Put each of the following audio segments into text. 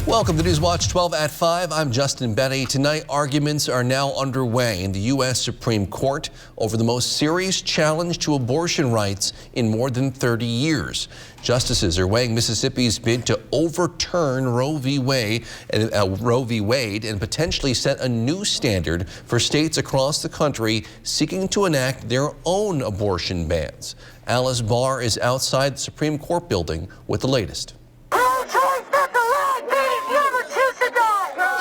Welcome to Newswatch 12 at 5. I'm Justin Betty. Tonight, arguments are now underway in the U.S. Supreme Court over the most serious challenge to abortion rights in more than 30 years. Justices are weighing Mississippi's bid to overturn Roe v. Wade and potentially set a new standard for states across the country seeking to enact their own abortion bans. Alice Barr is outside the Supreme Court building with the latest.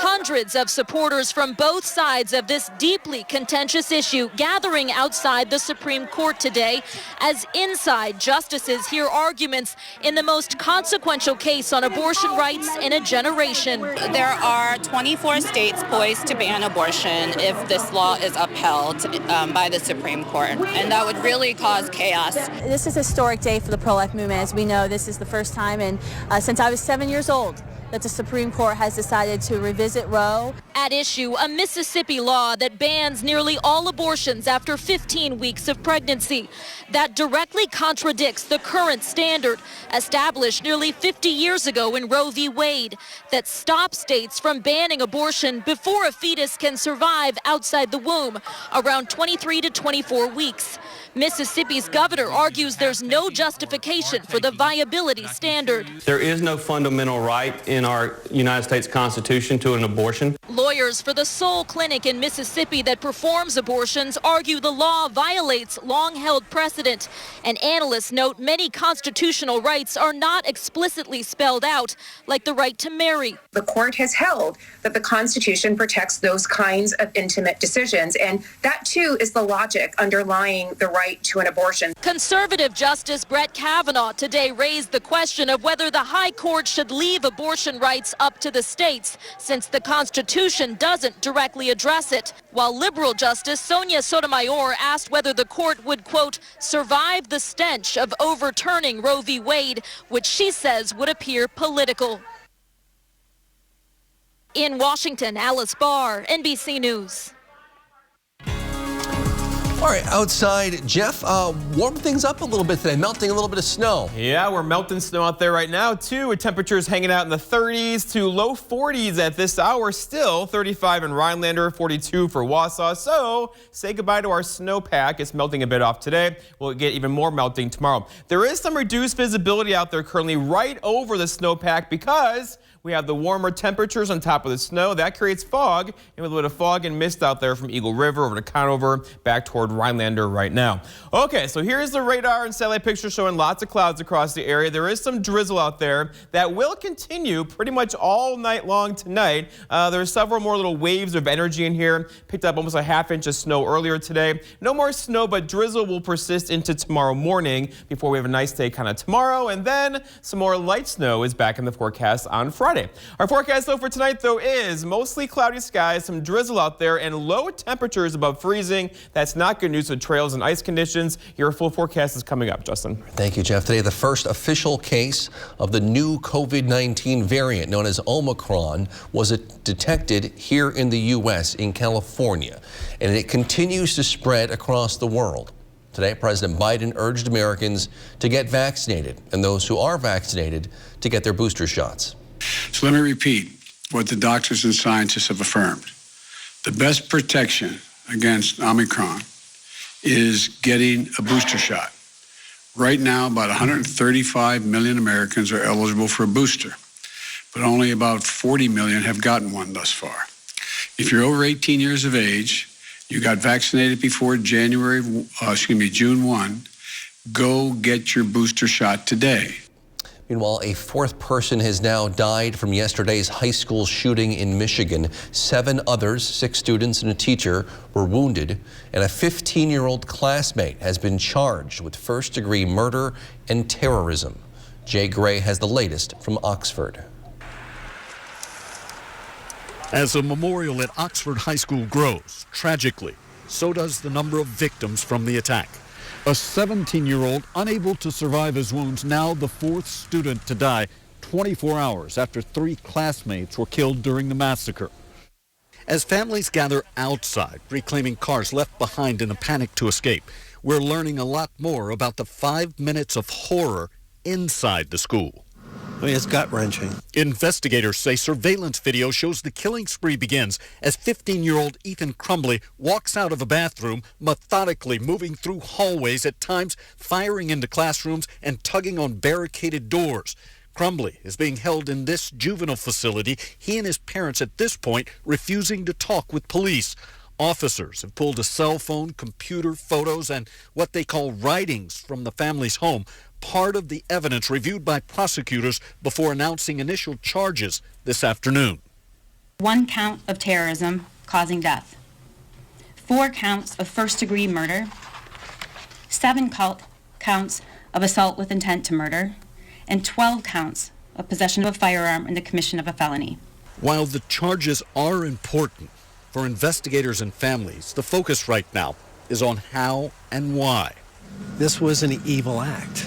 Hundreds of supporters from both sides of this deeply contentious issue gathering outside the Supreme Court today as inside justices hear arguments in the most consequential case on abortion rights in a generation. There are 24 states poised to ban abortion if this law is upheld by the Supreme Court, and that would really cause chaos. This is a historic day for the pro-life movement. As we know, this is the first time since I was 7 years old that the Supreme Court has decided to revisit Roe. At issue, a Mississippi law that bans nearly all abortions after 15 weeks of pregnancy. That directly contradicts the current standard established nearly 50 years ago in Roe v. Wade that stops states from banning abortion before a fetus can survive outside the womb, around 23 to 24 weeks. Mississippi's governor argues there's no justification for the viability standard. There is no fundamental right in our United States Constitution to an abortion. Lawyers for the sole clinic in Mississippi that performs abortions argue the law violates long-held precedent. And analysts note many constitutional rights are not explicitly spelled out, like the right to marry. The court has held that the Constitution protects those kinds of intimate decisions, and that too is the logic underlying the right to an abortion. Conservative Justice Brett Kavanaugh today raised the question of whether the high court should leave abortion rights up to the states, since the Constitution doesn't directly address it. While liberal Justice Sonia Sotomayor asked whether the court would, quote, survive the stench of overturning Roe v. Wade, which she says would appear political. In Washington, Alice Barr, NBC News. All right, outside, Jeff, warm things up a little bit today, melting a little bit of snow. Yeah, we're melting snow out there right now, too, with temperatures hanging out in the 30s to low 40s at this hour. Still 35 in Rhinelander, 42 for Wausau. So say goodbye to our snowpack. It's melting a bit off today. We'll get even more melting tomorrow. There is some reduced visibility out there currently right over the snowpack because we have the warmer temperatures on top of the snow. That creates fog, and with a little bit of fog and mist out there from Eagle River over to Conover, back toward Rhinelander right now. Okay, so here's the radar and satellite picture showing lots of clouds across the area. There is some drizzle out there that will continue pretty much all night long tonight. There's several more little waves of energy in here. Picked up almost a half inch of snow earlier today. No more snow, but drizzle will persist into tomorrow morning before we have a nice day kind of tomorrow, and then some more light snow is back in the forecast on Friday. Our forecast, though, for tonight, though, is mostly cloudy skies, some drizzle out there, and low temperatures above freezing. That's not good news with trails and ice conditions. Your full forecast is coming up, Justin. Thank you, Jeff. Today, the first official case of the new COVID-19 variant known as Omicron was detected here in the U.S. in California, and it continues to spread across the world. Today, President Biden urged Americans to get vaccinated, and those who are vaccinated to get their booster shots. So let me repeat what the doctors and scientists have affirmed. The best protection against Omicron is getting a booster shot. Right now, about 135 million Americans are eligible for a booster, but only about 40 million have gotten one thus far. If you're over 18 years of age, you got vaccinated before June 1, go get your booster shot today. Meanwhile, a fourth person has now died from yesterday's high school shooting in Michigan. 7 others, 6 students and a teacher, were wounded, and a 15-year-old classmate has been charged with first-degree murder and terrorism. Jay Gray has the latest from Oxford. As a memorial at Oxford High School grows, tragically, so does the number of victims from the attack. A 17-year-old unable to survive his wounds, now the 4th student to die 24 hours after 3 classmates were killed during the massacre. As families gather outside, reclaiming cars left behind in a panic to escape, we're learning a lot more about the 5 minutes of horror inside the school. I mean, it's gut-wrenching. Investigators say surveillance video shows the killing spree begins as 15-year-old Ethan Crumbly walks out of a bathroom, methodically moving through hallways, at times firing into classrooms and tugging on barricaded doors. Crumbly is being held in this juvenile facility, he and his parents at this point refusing to talk with police. Officers have pulled a cell phone, computer, photos, and what they call writings from the family's home, part of the evidence reviewed by prosecutors before announcing initial charges this afternoon. 1 count of terrorism causing death, 4 counts of first-degree murder, 7 counts of assault with intent to murder, and 12 counts of possession of a firearm and the commission of a felony. While the charges are important for investigators and families, the focus right now is on how and why. This was an evil act,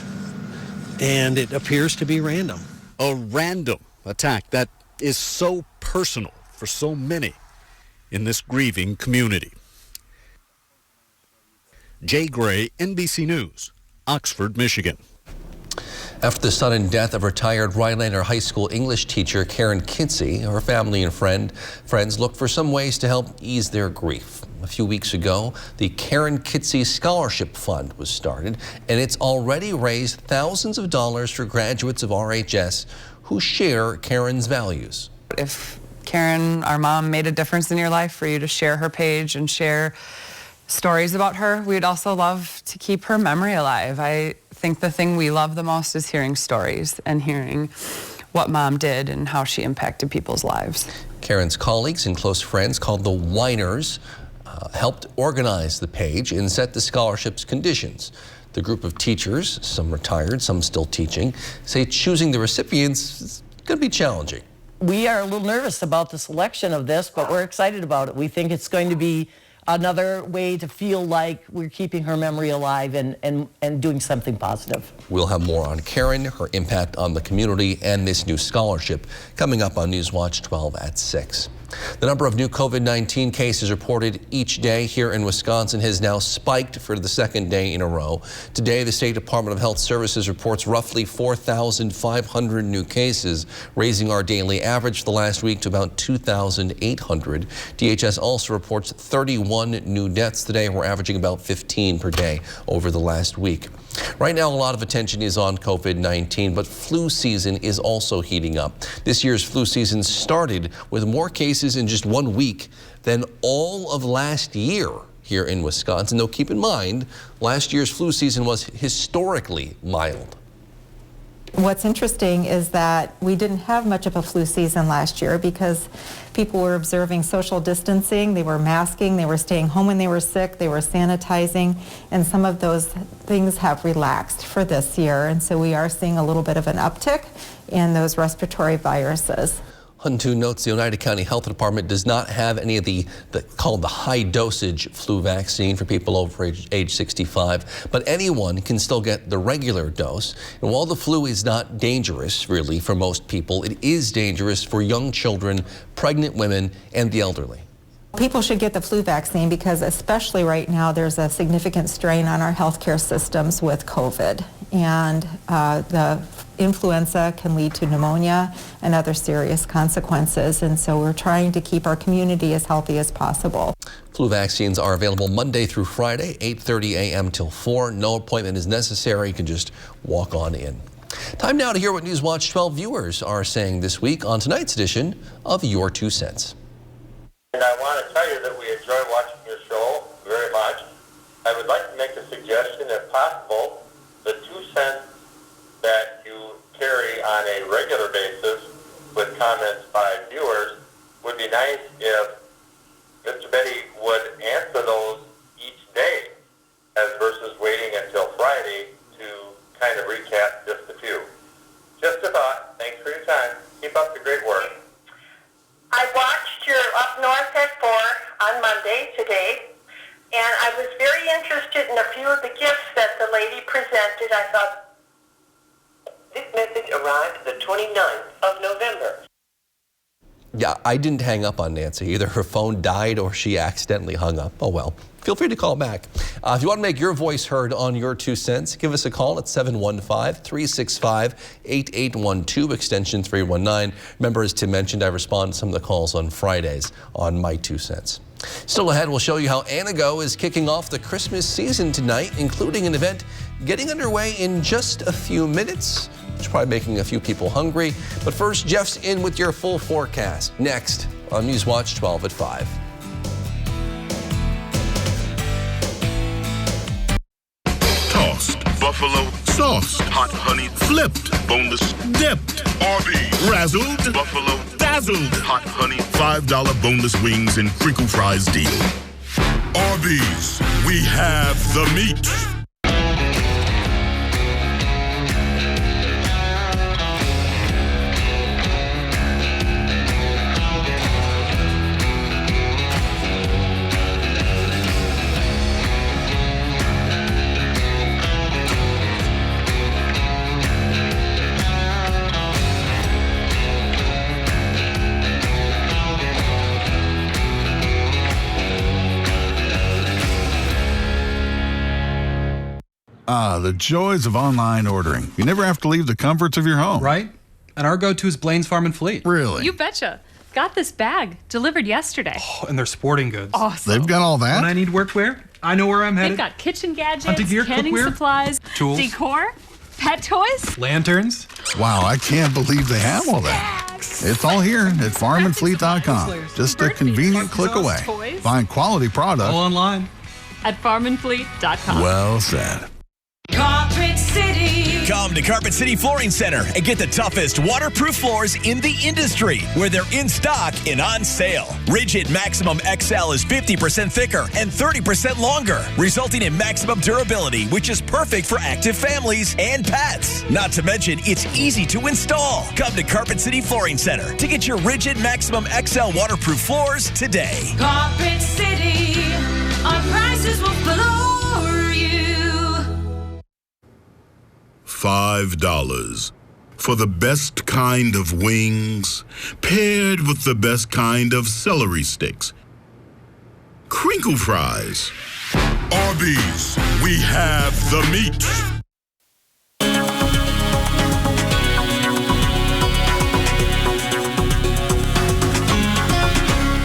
and it appears to be random. A random attack that is so personal for so many in this grieving community. Jay Gray, NBC News, Oxford, Michigan. After the sudden death of retired Rhinelander High School English teacher Karen Kitsy, her family and friends looked for some ways to help ease their grief. A few weeks ago, the Karen Kitsy Scholarship Fund was started, and it's already raised thousands of dollars for graduates of RHS who share Karen's values. If Karen, our mom, made a difference in your life for you to share her page and share stories about her, we'd also love to keep her memory alive. I think the thing we love the most is hearing stories and hearing what Mom did and how she impacted people's lives. Karen's colleagues and close friends, called the Whiners, helped organize the page and set the scholarship's conditions. The group of teachers, some retired, some still teaching, say choosing the recipients is going to be challenging. We are a little nervous about the selection of this, but we're excited about it. We think it's going to be another way to feel like we're keeping her memory alive and doing something positive. We'll have more on Karen, her impact on the community, and this new scholarship coming up on Newswatch 12 at 6. The number of new COVID-19 cases reported each day here in Wisconsin has now spiked for the second day in a row. Today, the State Department of Health Services reports roughly 4,500 new cases, raising our daily average for the last week to about 2,800. DHS also reports 31 new deaths today. We're averaging about 15 per day over the last week. Right now, a lot of attention is on COVID-19, but flu season is also heating up. This year's flu season started with more cases in just 1 week than all of last year here in Wisconsin. Though keep in mind, last year's flu season was historically mild. What's interesting is that we didn't have much of a flu season last year because people were observing social distancing, they were masking, they were staying home when they were sick, they were sanitizing, and some of those things have relaxed for this year. And so we are seeing a little bit of an uptick in those respiratory viruses. Huntoon notes the Oneida County Health Department does not have any of the called the high dosage flu vaccine for people over age 65, but anyone can still get the regular dose. And while the flu is not dangerous really for most people, it is dangerous for young children, pregnant women, and the elderly. People should get the flu vaccine because especially right now there's a significant strain on our healthcare systems with COVID, and the influenza can lead to pneumonia and other serious consequences, and so we're trying to keep our community as healthy as possible. Flu vaccines are available Monday through Friday, 8:30 a.m. till 4. No appointment is necessary. You can just walk on in. Time now to hear what Newswatch 12 viewers are saying this week on tonight's edition of Your 2 Cents. And I want to tell you that we enjoy watching your show very much. I would like to make a suggestion, if possible, the 2 cents that you carry on a regular basis with comments by viewers would be nice if Mr. Betty would answer those each day, as versus waiting until Friday to kind of recap just a few. Just a thought. Thanks for your time. Keep up the great work. I watched your Up North at 4 on Monday today, and I was very interested in a few of the gifts that the lady presented. I thought, this message arrived the 29th of November. Yeah, I didn't hang up on Nancy. Either her phone died or she accidentally hung up. Oh well. feel free to call back. If you want to make your voice heard on your 2 cents, give us a call at 715-365-8812, extension 319. Remember, as Tim mentioned, I respond to some of the calls on Fridays on My 2 Cents. Still ahead, we'll show you how Anago is kicking off the Christmas season tonight, including an event getting underway in just a few minutes. It's probably making a few people hungry. But first, Jeff's in with your full forecast. Next on Newswatch 12 at 5. Tossed, buffalo, sauced, hot honey, flipped, boneless, dipped, Arby's, razzled, buffalo, dazzled, hot honey, $5 boneless wings and crinkle fries deal. Arby's, we have the meat. Ah, the joys of online ordering. You never have to leave the comforts of your home. Right? And our go-to is Blaine's Farm and Fleet. Really? You betcha. Got this bag delivered yesterday. Oh, and they're sporting goods. Awesome. They've got all that? When I need workwear, I know where I'm headed. They've got kitchen gadgets, Hunting gear, canning cookware, supplies, tools, decor, pet toys, lanterns. Wow, I can't believe they have all that. It's all here at farmandfleet.com. Just a convenient click away. toys. Find quality products All online. at farmandfleet.com. well said. Carpet City. Come to Carpet City Flooring Center and get the toughest waterproof floors in the industry, where they're in stock and on sale. Rigid Maximum XL is 50% thicker and 30% longer, resulting in maximum durability, which is perfect for active families and pets. Not to mention, it's easy to install. Come to Carpet City Flooring Center to get your Rigid Maximum XL waterproof floors today. Carpet City. Our prices will floor you. $5 for the best kind of wings, paired with the best kind of celery sticks. Crinkle fries. Arby's, we have the meat.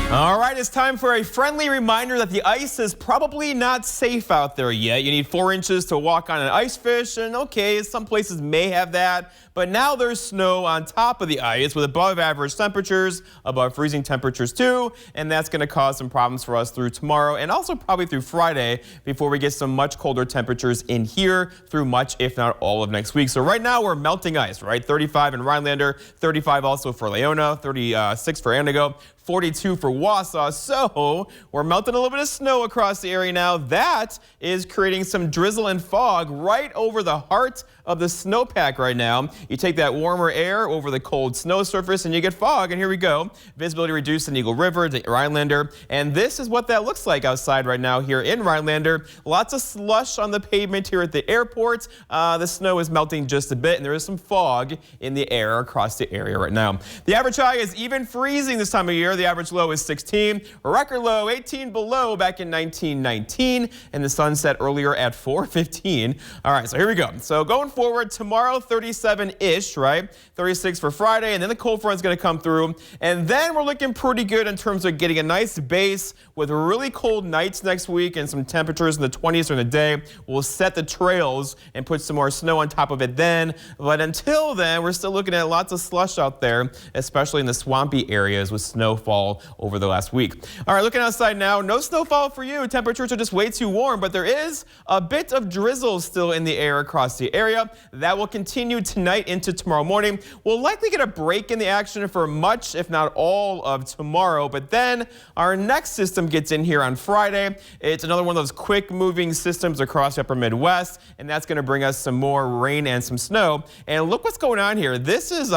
All right, it's time for a friendly reminder that the ice is probably not safe out there yet. You need 4 inches to walk on an ice fish, and okay, some places may have that, but now there's snow on top of the ice with above average temperatures, above freezing temperatures too, and that's going to cause some problems for us through tomorrow and also probably through Friday before we get some much colder temperatures in here through much, if not all, of next week. So right now we're melting ice, right? 35 in Rhinelander, 35 also for Leona, 36 for Anago, 42 for Wausau. So we're melting a little bit of snow across the area now. That is creating some drizzle and fog right over the heart of the snowpack right now. You take that warmer air over the cold snow surface and you get fog, and here we go. Visibility reduced in Eagle River, to Rhinelander, and this is what that looks like outside right now here in Rhinelander. Lots of slush on the pavement here at the airport. The snow is melting just a bit, and there is some fog in the air across the area right now. The average high is even freezing this time of year. The average low is 16. Record low 18 below back in 1919, and the sun set earlier at 4:15. All right, so here we go. So going forward, tomorrow 37-ish, right? 36 for Friday, and then the cold front's going to come through, and then we're looking pretty good in terms of getting a nice base with really cold nights next week and some temperatures in the 20s during the day. We'll set the trails and put some more snow on top of it then, but until then, we're still looking at lots of slush out there, especially in the swampy areas with snowfall over the last week. All right, looking outside now, no snowfall for you. Temperatures are just way too warm, but there is a bit of drizzle still in the air across the area. That will continue tonight into tomorrow morning. We'll likely get a break in the action for much, if not all, of tomorrow, but then our next system gets in here on Friday. It's another one of those quick moving systems across the upper Midwest, and that's going to bring us some more rain and some snow. And look what's going on here. This is,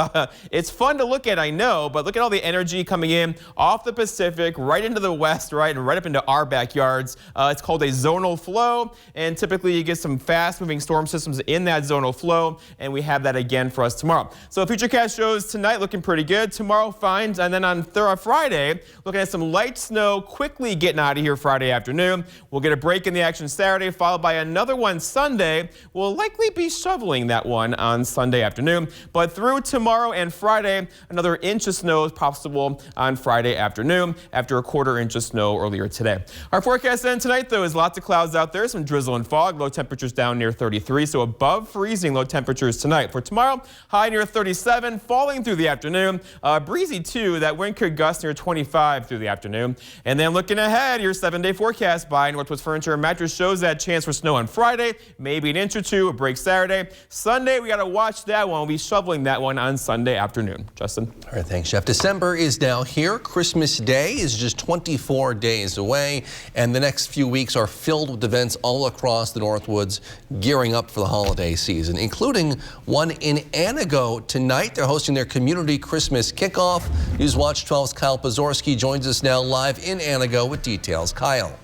it's fun to look at, I know, but look at all the energy coming in off the Pacific, right into the west, right, and right up into our backyards. It's called a zonal flow, and typically you get some fast moving storm systems in that zonal flow, and we have that again again for us tomorrow. So Futurecast shows tonight looking pretty good. Tomorrow fine. And then on Friday, looking at some light snow quickly getting out of here Friday afternoon. We'll get a break in the action Saturday, followed by another one Sunday. We'll likely be shoveling that one on Sunday afternoon. But through tomorrow and Friday, another inch of snow is possible on Friday afternoon after a quarter-inch of snow earlier today. Our forecast then tonight, though, is lots of clouds out there, some drizzle and fog, low temperatures down near 33, so above freezing low temperatures tonight. For tomorrow, high near 37, falling through the afternoon. Breezy, too. That wind could gust near 25 through the afternoon. And then looking ahead, your 7-day forecast by Northwest Furniture and Mattress shows that chance for snow on Friday, maybe an inch or two, a break Saturday. Sunday, we got to watch that one. We'll be shoveling that one on Sunday afternoon. Justin? All right, thanks, Jeff. December is now here. Christmas Day is just 24 days away, and the next few weeks are filled with events all across the Northwoods gearing up for the holiday season, including one in Anago tonight. They're hosting their community Christmas kickoff. Newswatch 12's Kyle Pozorski joins us now live in Anago with details. Kyle.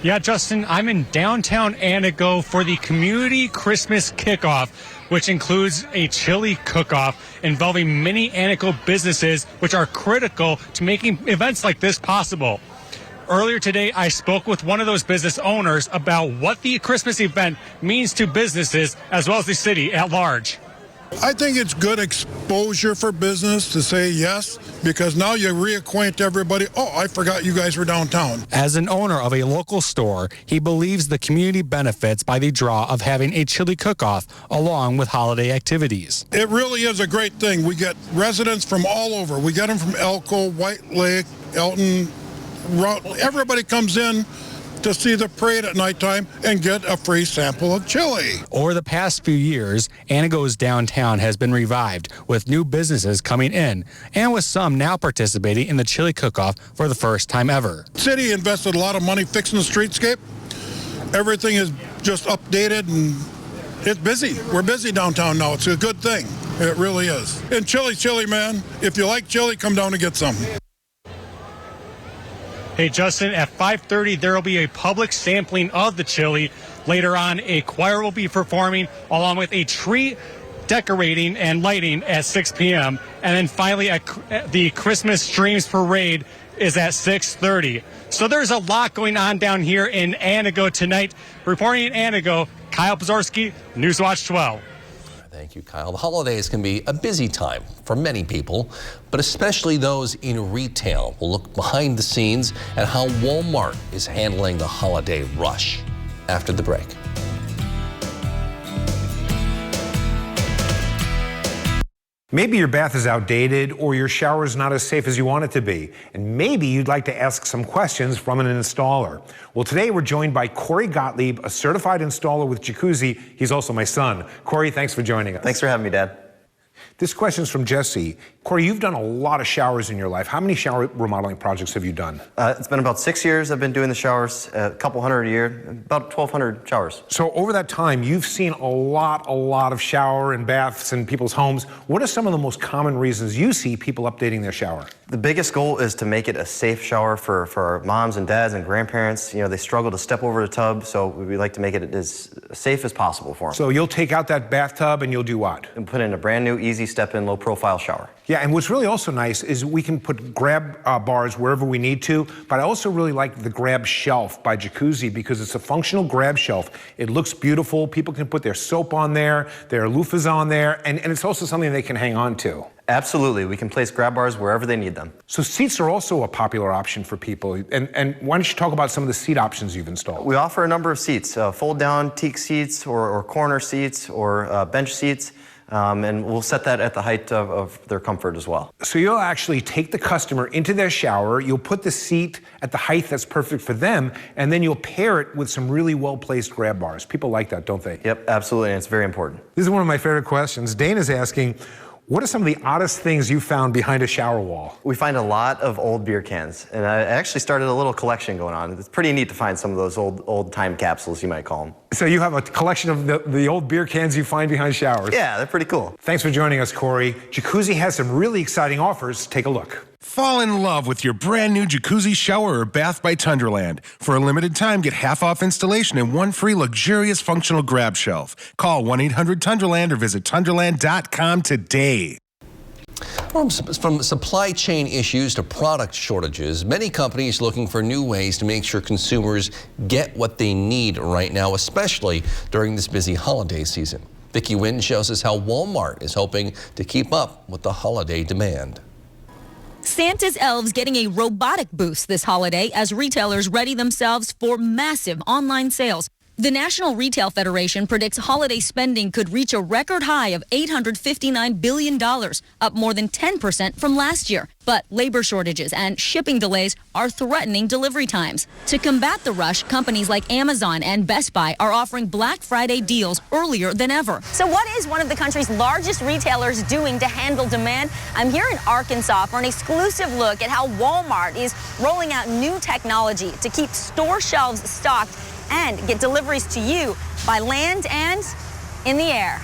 Yeah, Justin, I'm in downtown Anago for the community Christmas kickoff, which includes a chili cook-off involving many Anago businesses, which are critical to making events like this possible. Earlier today, I spoke with one of those business owners about what the Christmas event means to businesses as well as the city at large. I think it's good exposure for business to say yes, because now you reacquaint everybody. Oh, I forgot you guys were downtown. As an owner of a local store, he believes the community benefits by the draw of having a chili cook-off along with holiday activities. It really is a great thing. We get residents from all over. We get them from Elko, White Lake, Elton. Everybody comes in to see the parade at nighttime and get a free sample of chili. Over the past few years, Anago's downtown has been revived with new businesses coming in and with some now participating in the chili cook-off for the first time ever. City invested a lot of money fixing the streetscape. Everything is just updated and it's busy. We're busy downtown now. It's a good thing. It really is. And chili, man. If you like chili, come down and get some. Hey, Justin, at 5:30, there will be a public sampling of the chili. Later on, a choir will be performing along with a tree decorating and lighting at 6 p.m. And then finally, the Christmas Dreams Parade is at 6:30. So there's a lot going on down here in Anago tonight. Reporting in Anago, Kyle Pozorski, Newswatch 12. Thank you, Kyle. The holidays can be a busy time for many people, but especially those in retail. We'll look behind the scenes at how Walmart is handling the holiday rush after the break. Maybe your bath is outdated or your shower is not as safe as you want it to be. And maybe you'd like to ask some questions from an installer. Well, today we're joined by Corey Gottlieb, a certified installer with Jacuzzi. He's also my son. Corey, thanks for joining us. Thanks for having me, Dad. This question's from Jesse. Corey, you've done a lot of showers in your life. How many shower remodeling projects have you done? It's been about 6 years I've been doing the showers, a couple hundred a year, about 1,200 showers. So over that time, you've seen a lot of shower and baths in people's homes. What are some of the most common reasons you see people updating their shower? The biggest goal is to make it a safe shower for our moms and dads and grandparents. You know, they struggle to step over the tub, so we like to make it as safe as possible for them. So you'll take out that bathtub and you'll do what? And put in a brand new, easy step-in, low-profile shower. Yeah, and what's really also nice is we can put grab bars wherever we need to, but I also really like the grab shelf by Jacuzzi because it's a functional grab shelf. It looks beautiful. People can put their soap on there, their loofahs on there, and it's also something they can hang on to. Absolutely. We can place grab bars wherever they need them. So seats are also a popular option for people. And why don't you talk about some of the seat options you've installed? We offer a number of seats, fold-down teak seats or corner seats or bench seats. And we'll set that at the height of their comfort as well. So you'll actually take the customer into their shower, you'll put the seat at the height that's perfect for them, and then you'll pair it with some really well-placed grab bars. People like that, don't they? Yep, absolutely, and it's very important. This is one of my favorite questions. Dana's asking, what are some of the oddest things you found behind a shower wall? We find a lot of old beer cans, and I actually started a little collection going on. It's pretty neat to find some of those old time capsules, you might call them. So you have a collection of the old beer cans you find behind showers? Yeah, they're pretty cool. Thanks for joining us, Corey. Jacuzzi has some really exciting offers. Take a look. Fall in love with your brand new jacuzzi, shower, or bath by Tunderland. For a limited time, get half off installation and one free luxurious functional grab shelf. Call 1-800-Tunderland or visit Tunderland.com today. From supply chain issues to product shortages, many companies looking for new ways to make sure consumers get what they need right now, especially during this busy holiday season. Vicki Wynn shows us how Walmart is hoping to keep up with the holiday demand. Santa's elves getting a robotic boost this holiday as retailers ready themselves for massive online sales. The National Retail Federation predicts holiday spending could reach a record high of $859 billion, up more than 10% from last year. But labor shortages and shipping delays are threatening delivery times. To combat the rush, companies like Amazon and Best Buy are offering Black Friday deals earlier than ever. So what is one of the country's largest retailers doing to handle demand? I'm here in Arkansas for an exclusive look at how Walmart is rolling out new technology to keep store shelves stocked and get deliveries to you by land and in the air.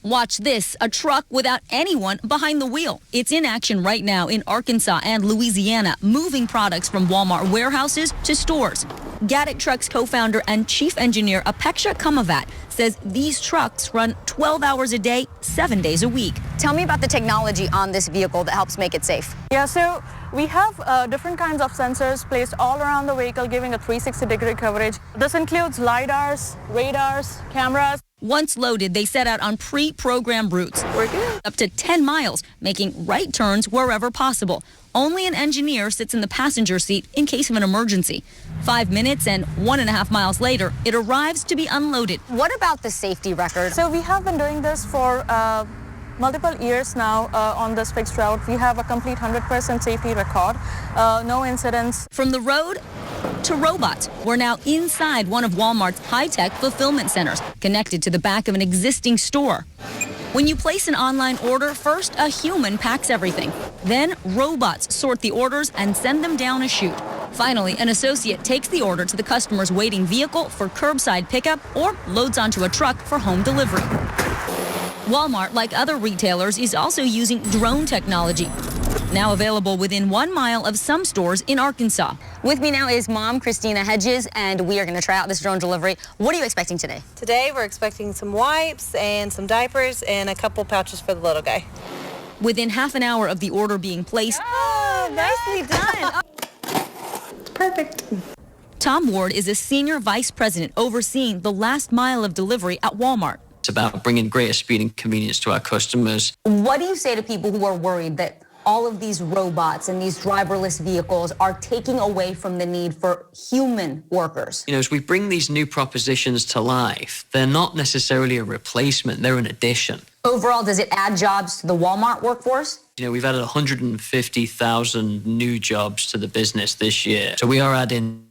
Watch this, a truck without anyone behind the wheel. It's in action right now in Arkansas and Louisiana, moving products from Walmart warehouses to stores. Gatic Trucks co-founder and chief engineer Apeksha Kamavat says these trucks run 12 hours a day, 7 days a week. Tell me about the technology on this vehicle that helps make it safe. Yeah, so we have different kinds of sensors placed all around the vehicle, giving a 360-degree coverage. This includes LiDARs, radars, cameras. Once loaded, they set out on pre-programmed routes. We're good. Up to 10 miles, making right turns wherever possible. Only an engineer sits in the passenger seat in case of an emergency. 5 minutes and 1.5 miles later, it arrives to be unloaded. What about the safety record? So we have been doing this for multiple years now on this fixed route. We have a complete 100% safety record, no incidents. From the road to robots, we're now inside one of Walmart's high-tech fulfillment centers, connected to the back of an existing store. When you place an online order, first a human packs everything. Then robots sort the orders and send them down a chute. Finally, an associate takes the order to the customer's waiting vehicle for curbside pickup or loads onto a truck for home delivery. Walmart, like other retailers, is also using drone technology, now available within 1 mile of some stores in Arkansas. With me now is Mom Christina Hedges, and we are going to try out this drone delivery. What are you expecting today? Today we're expecting some wipes and some diapers and a couple pouches for the little guy. Within half an hour of the order being placed, nicely done. Perfect. Tom Ward is a senior vice president overseeing the last mile of delivery at Walmart. It's about bringing greater speed and convenience to our customers. What do you say to people who are worried that all of these robots and these driverless vehicles are taking away from the need for human workers? You know, as we bring these new propositions to life, they're not necessarily a replacement, they're an addition. Overall, does it add jobs to the Walmart workforce? You know, we've added 150,000 new jobs to the business this year. So we are adding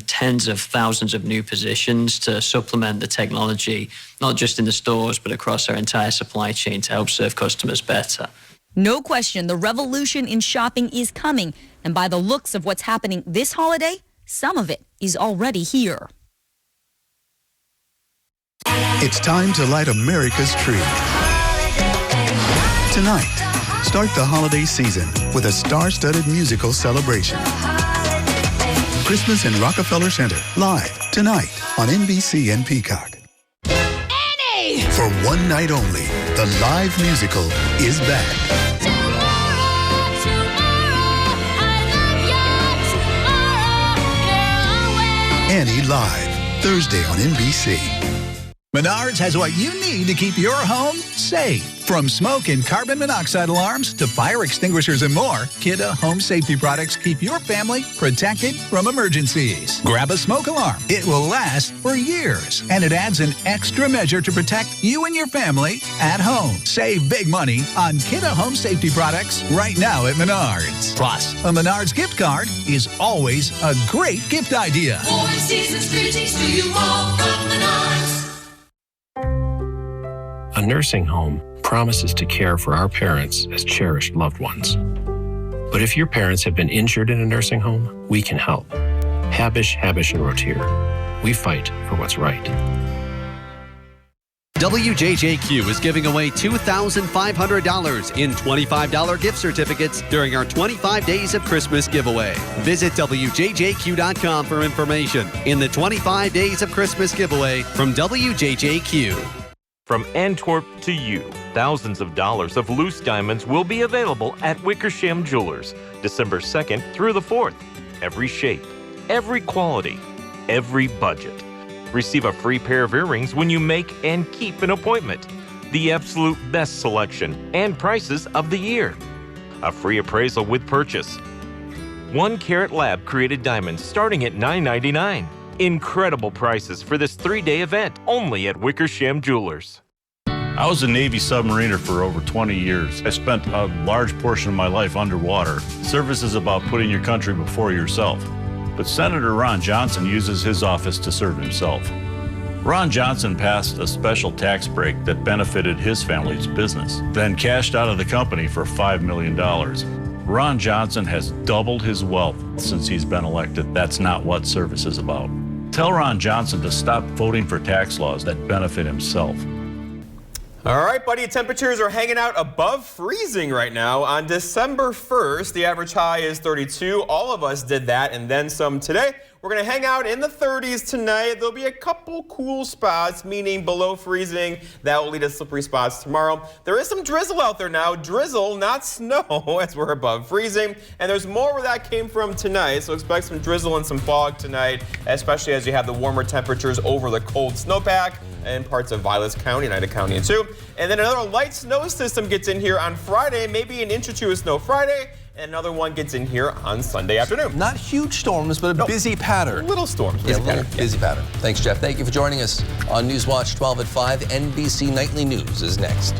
tens of thousands of new positions to supplement the technology, not just in the stores, but across our entire supply chain to help serve customers better. No question, the revolution in shopping is coming. And by the looks of what's happening this holiday, some of it is already here. It's time to light America's tree. Tonight, start the holiday season with a star-studded musical celebration. Christmas in Rockefeller Center, live tonight on NBC and Peacock. Annie! For one night only, the live musical is back. Annie Live, Thursday on NBC. Menards has what you need to keep your home safe. From smoke and carbon monoxide alarms to fire extinguishers and more, Kidde home safety products keep your family protected from emergencies. Grab a smoke alarm. It will last for years, and it adds an extra measure to protect you and your family at home. Save big money on Kidde home safety products right now at Menards. Plus, a Menards gift card is always a great gift idea. 4 seasons greetings to you all from Menards. A nursing home promises to care for our parents as cherished loved ones. But if your parents have been injured in a nursing home, we can help. Habish, and Rotier. We fight for what's right. WJJQ is giving away $2,500 in $25 gift certificates during our 25 Days of Christmas giveaway. Visit WJJQ.com for information in the 25 Days of Christmas giveaway from WJJQ. From Antwerp to you, thousands of dollars of loose diamonds will be available at Wickersham Jewelers, December 2nd through the 4th. Every shape, every quality, every budget. Receive a free pair of earrings when you make and keep an appointment. The absolute best selection and prices of the year. A free appraisal with purchase. 1 carat lab created diamonds starting at $9.99. Incredible prices for this 3-day event only at Wickersham Jewelers. I was a Navy submariner for over 20 years. I spent a large portion of my life underwater. Service is about putting your country before yourself. But Senator Ron Johnson uses his office to serve himself. Ron Johnson passed a special tax break that benefited his family's business, then cashed out of the company for $5 million. Ron Johnson has doubled his wealth since he's been elected. That's not what service is about. Tell Ron Johnson to stop voting for tax laws that benefit himself. All right, buddy, temperatures are hanging out above freezing right now. On December 1st, the average high is 32. All of us did that and then some today. We're going to hang out in the 30s tonight. There'll be a couple cool spots, meaning below freezing. That will lead to slippery spots tomorrow. There is some drizzle out there now. Drizzle, not snow, as we're above freezing. And there's more where that came from tonight. So expect some drizzle and some fog tonight, especially as you have the warmer temperatures over the cold snowpack in parts of Vilas County, Oneida County too. And then another light snow system gets in here on Friday, maybe an inch or two of snow Friday. And another one gets in here on Sunday afternoon. Not huge storms, but a busy pattern. Little storms. Busy pattern. Thanks, Jeff. Thank you for joining us on Newswatch 12 at 5. NBC Nightly News is next.